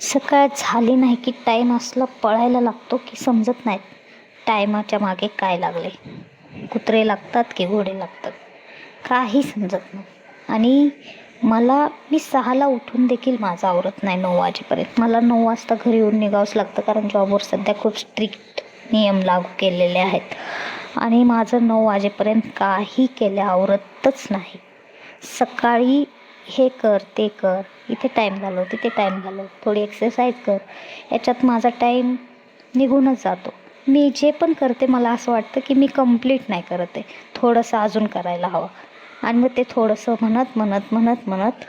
सकाळ झाली नाही की टाईम असला पळायला लागतो की समजत नाही टायमाच्या मागे काय लागले. कुत्रे लागतात की घोडे लागतात काही समजत नाही. आणि मी 6ला उठून देखील माझं आवरत नाही 9 वाजेपर्यंत. मला 9 वाजता घरी येऊन निघावंच लागतं, कारण जॉबवर सध्या खूप स्ट्रिक्ट नियम लागू केलेले आहेत. आणि माझं 9 वाजेपर्यंत काही केलं आवरतच नाही. सकाळी हे कर ते कर, इथे टाईम घालव तिथे टाईम घालव, थोडी एक्सरसाइज कर, याच्यात माझा टाईम निघूनच जातो. मी जे पण करते मला असं वाटतं की मी कंप्लीट नाही करत आहे, थोडंसं अजून करायला हवं. आणि मग ते थोडंसं म्हणत म्हणत म्हणत म्हणत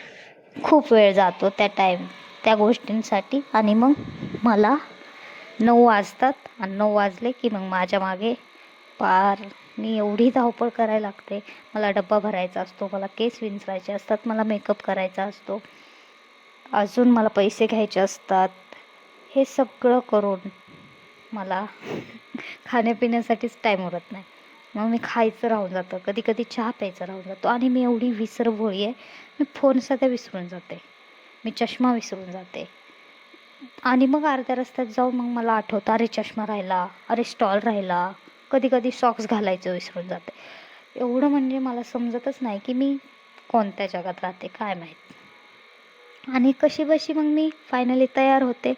खूप वेळ जातो त्या गोष्टींसाठी. आणि मग मला 9 वाजतात आणि 9 वाजले की मग माझ्या मागे मी एवढी धावपळ करायला लागते. मला डब्बा भरायचा असतो, मला केस विंचरायचे असतात, मला मेकअप करायचा असतो, अजून मला पैसे घ्यायचे असतात. हे सगळं करून मला खाण्यापिण्यासाठीच टाईम उरत नाही. मग मी खायचं राहून जातं, कधी कधी चहा प्यायचं राहून जातो. आणि मी एवढी विसरभोळी आहे, मी फोन सध्या विसरून जाते, मी चष्मा विसरून जाते. आणि मग अर्ध्या रस्त्यात जाऊन मग मला आठवतं, अरे चष्मा राहिला, अरे स्टॉल राहिला. कधी कधी सॉक्स घालायचं विसरून जाते. एवढं म्हणजे मला समजतच नाही की मी कोणत्या जगात राहते काय माहीत. आणि कशी बशी मग मी फायनली तयार होते.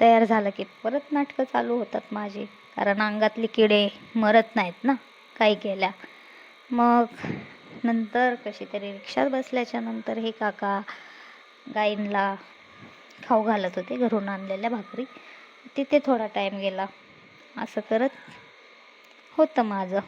तयार झालं की परत नाटकं चालू होतात माझी, कारण अंगातले किडे मरत नाहीत ना काही केल्या. मग नंतर कशी तरी रिक्षात बसल्याच्या नंतर हे काका गाईंना खाऊ घालत होते, घरून आणलेल्या भाकरी. तिथे थोडा टाईम गेला. असं करत होतं माझं.